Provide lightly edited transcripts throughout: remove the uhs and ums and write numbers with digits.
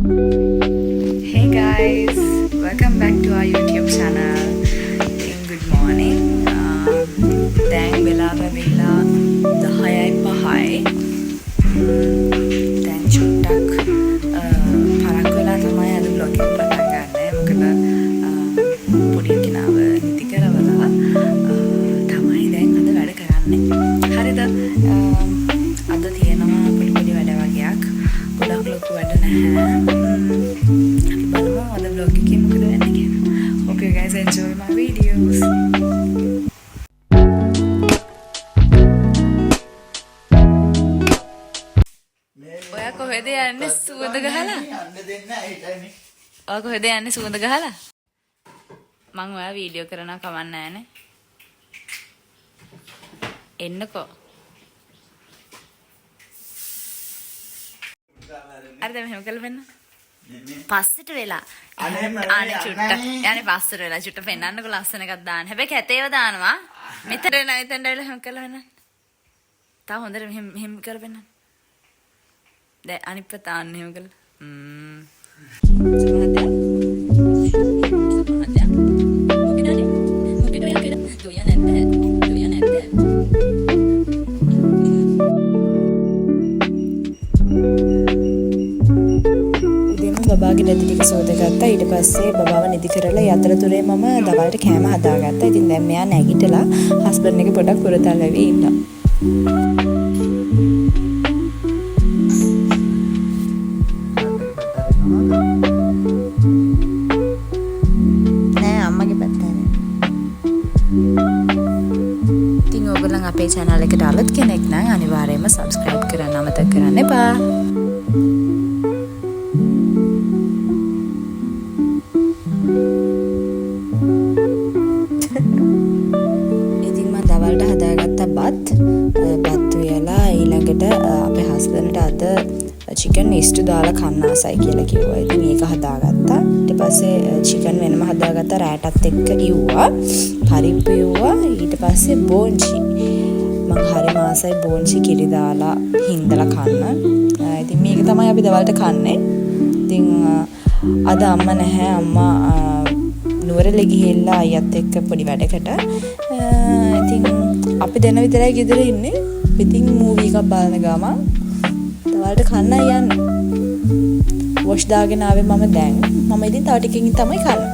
Hey guys, welcome back to our YouTube channel. Good morning. දැන් වෙලාව වෙලා 10:05. දැන් චුට්ටක් පරක් වෙලා තමයි අද vlog එක පටන් ගන්න. මොකද පොඩි කෙනාව නිදි කරවලා තමයි දැන් අද වැඩ කරන්නේ. හරිද? අද තියෙනවා පොඩි වැඩ වගේක්. ගොඩක් ලොකු වැඩ නැහැ. Hope you guys enjoy my videos. ඔයා කොහෙද යන්නේ සුවඳ ගහලා? ඔයා කොහෙද යන්නේ සුවඳ ගහලා? මං ඔයා වීඩියෝ කරනවා කවන්න නැහැනේ. එන්නකෝ. අර දැන් මෙහෙම කළා වෙන්න. පස්සට වෙලා අනේ චුට්ට යන්නේ පස්සට වෙලා චුට්ට පෙන්නන්නකො ලස්සන එකක් දාන්න. හැබැයි කැතේව දානවා. මෙතන වෙලා වෙලා හැම කළා වෙන්න. තා හොඳට මෙහෙම කරලා පෙන්නන්න. දැන් අනිත් පැත්ත ආන්න එහෙම කළා. බබාගේ නැති ටික සෝදගත්තා. ඊට පස්සේ බබාව නිදි කරලා යතරතුරේ මම දවල්ට කෑම හදාගත්තා. ඉතින් දැන් මෙයා නැගිටලා හස්බන්ඩ් එක පොඩක් පුරතල් වෙවි ඉන්නවා. නෑ අම්මගේ පැත්තනේ. ඉතින් ඔයගොල්ලන් අපේ channel එකට අලුත් කෙනෙක් නම් අනිවාර්යයෙන්ම subscribe කරන්න අමතක කරන්න එපා. බත් උයලා ඊළඟට අපේ හස්බන්ඩ්ට අද චිකන් ඉස්ටු දාලා කන්න ආසයි කියලා කිව්වා. ඉතින් ඒක හදාගත්තා. ඊට පස්සේ චිකන් වෙනම හදාගත්තා රෑටත් එක්ක ඉව්වා. පරිප්පු ඉව්වා. ඊට පස්සේ බෝන්චි. මං හරිම ආසයි බෝන්චි කිරි දාලා හින්දලා කන්න. ඉතින් මේක තමයි අපි දවල්ට කන්නේ. ඉතින් අද අම්මා නැහැ. අම්මා නුවරඑළිය ගිහිල්ලා අයියත් එක්ක පොඩි වැඩකට. ඉතින් අපි දෙන විතරයි ගෙදර ඉන්නේ. ඉතින් මූවි එකක් බලන ගමන් තවලට කන්න යන්නේ. වොෂ් දාගෙන ආවේ මම දැන්. මම ඉතින් තව ටිකකින් තමයි කන්නේ.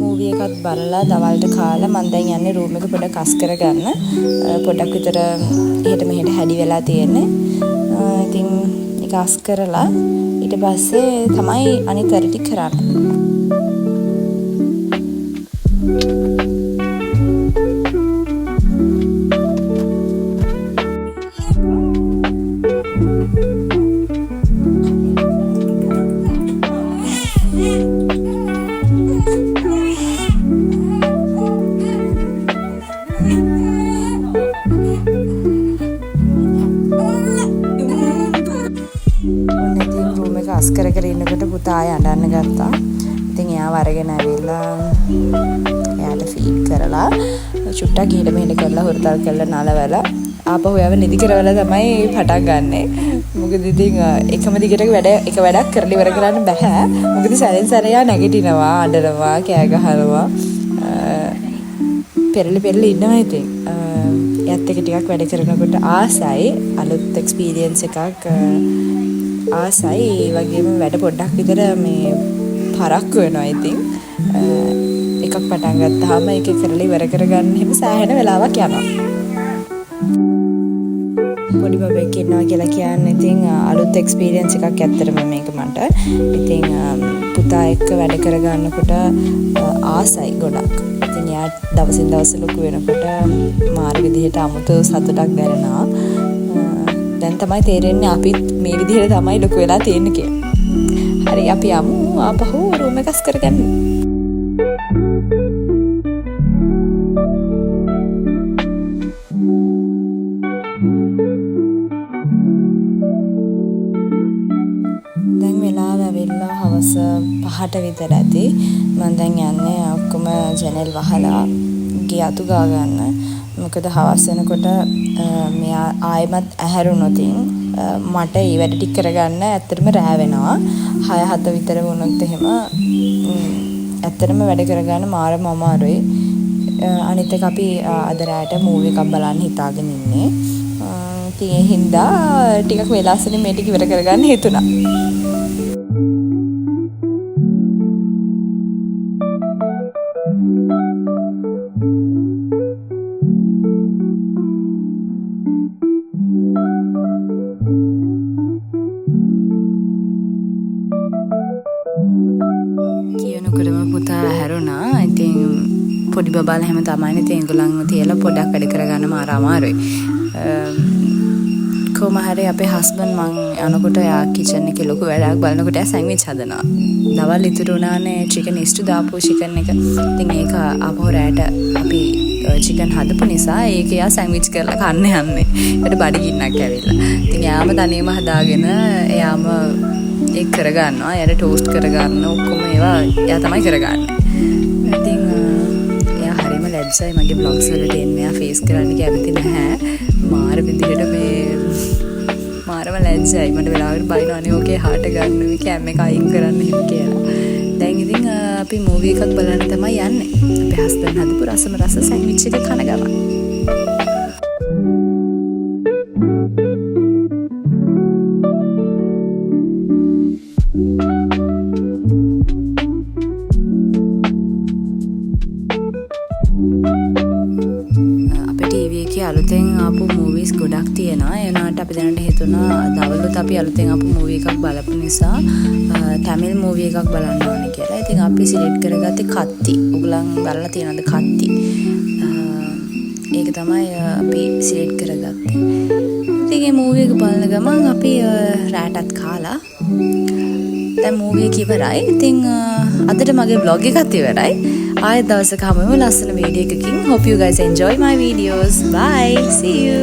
මූවි එකත් බලලා දවල්ට කාලා මම දැන් යන්නේ රූම් එක පොඩක් අස් කරගන්න. පොඩක් විතර එහෙට මෙහෙට හැඩි වෙලා තියෙන්නේ. ඉතින් ඒක අස් කරලා ඊට පස්සේ තමයි අනිත් වැඩ ටික කරන්නේ. අස් කර කර ඉන්නකොට පුතා ආය අඬන්න ගත්තා. ඉතින් එයාව අරගෙන ඇවිල්ලා එයාට ෆීඩ් කරලා චුට්ටක් ඊට මෙහෙට කරලා හොරතල් කරලා නලවලා ආපහු එයාව නිදි කරවලා තමයි පටන් ගන්නෙ. මොකද ඉතින් එකම දිගට එක වැඩක් කරලා ඉවර කරන්න බෑ. මොකද සැරෙන් සැර එයා නැගිටිනවා, අඬනවා, කෑ ගහනවා. පෙරලි ඉන්නවා ඉතින්. එයාත් එක ටිකක් වැඩ කරනකොට ආසයි අලුත් එක්ස්පීරියන්ස් එකක් ආසයි. ඒ වගේම වැඩ පොඩ්ඩක් විතර මේ පරක්කු වෙනවා. ඉතින් එකක් පටන් ගත්තාම ඒක කරලා ඉවර කරගන්න හැම සෑහෙන වෙලාවක් යනවා. පොඩි බබෙක් ඉන්නවා කියලා කියන්නේ ඉතින් අලුත් එක්ස්පීරියන්ස් එකක් ඇත්තටම මේක මට. ඉතින් පුතා එක්ක වැඩ කරගන්නකොට ආසයි ගොඩක්. ඉතින් යා දවසින් දවස ලොකු වෙනකොට මාර විදිහට අමුතු සතුටක් දැනෙනවා. දැන් තමයි තේරෙන්නේ අපිත් මේ විදිහට තමයි ලොකු වෙලා තියෙන්නේ කියලා. හරි අපි යමු ආපහු රූම් එක අස් කරගන්න. දැන් වෙලාව ඇවිල්ලා හවස 5ට විතර ඇති. මම දැන් යන්නේ ඔක්කොම ජනෙල් වහලා ගේ අතු ගා ගන්න. මොකද හවස වෙනකොට මෙයා ආයෙමත් ඇහැරුණොත් මට ඒ වැඩ ටික කරගන්න ඇත්තටම රෑ වෙනවා 6-7 විතර වුණොත් එහෙම ඇත්තටම වැඩ කරගන්න මාරම අමාරුයි. අනිත් එක අපි අද රාට මූවි එකක් බලන්න හිතාගෙන ඉන්නේ. ඉතින් ඒ හින්දා ටිකක් වෙලාසනේ මේ ටික ඉවර කරගන්න හිතුණා. කියනකොටම පුතා හැරුණා. ඉතින් පොඩි බබාලා හැම තමයිනේ ඉතින් ඒගොල්ලන්ව තියලා පොඩක් වැඩ කරගන්න මාර අමාරුයි. කොහොම හරි අපේ හස්බන්ඩ් මං යනකොට යා කිචන් එකේ ලොකු වැඩක් බලනකොට යා සෑන්ඩ්විච් හදනවා. දවල් ඉතුරු වුණානේ චිකන් ඉස්ටු දාපු චිකන් එක. ඉතින් ඒක ආපහු රැට අපි චිකන් හදපු නිසා ඒක යා සෑන්ඩ්විච් කරලා කන්න යන්නේ. ඒකට බඩගින්නක් ඇවිල්ලා. ඉතින් යාම තනියම හදාගෙන එයාම ඒක කරගන්නවා. යාට ටෝස්ට් කරගන්න ඔක්කොම ඒවා එයා තමයි කරගන්නේ. ඉතින් එයා හරියම ලැජ්ජයි මගේ බ්ලොග්ස් වලට එන්නේ. එයා ෆේස් කරන්න කැමති නැහැ. මාර විදිහට මේ මාරම ලැජ්ජයි. මට වෙලාවකට බයිනවා අනේ ඕකේ හාට ගන්න මේ කැම් එක අයින් කරන්න හිම කියලා. දැන් ඉතින් අපි මූවි එකක් බලන්න තමයි යන්නේ. අපේ හස්බන්ඩ් හදපු රසම රස සෑන්ඩ්විච් එක කන ගමන්. අලුතෙන් ආපු මූවීස් ගොඩක් තියෙනවා. ඒ වුණාට අපි දැනට හිතුණා දවල්ුත් අපි අලුතෙන් ආපු මූවි එකක් බලපු නිසා තමිල් මූවි එකක් බලන්න ඕනේ කියලා. ඉතින් අපි සිලෙක්ට් කරගත්තේ කත්ති. ඔයගලන් බලලා තියෙනවද කත්ති? ඒක තමයි අපි සිලෙක්ට් කරගත්තේ. ඉතින් මේ මූවි එක බලන ගමන් අපි රාටත් කාලා දැන් මූවි එක ඉවරයි. ඉතින් අදට මගේ vlog එකත් ඉවරයි. ආයෙත් දවසක හමුවෙමු ලස්සන වීඩියෝ එකකින්. Hope you guys enjoy my videos. Bye. See you.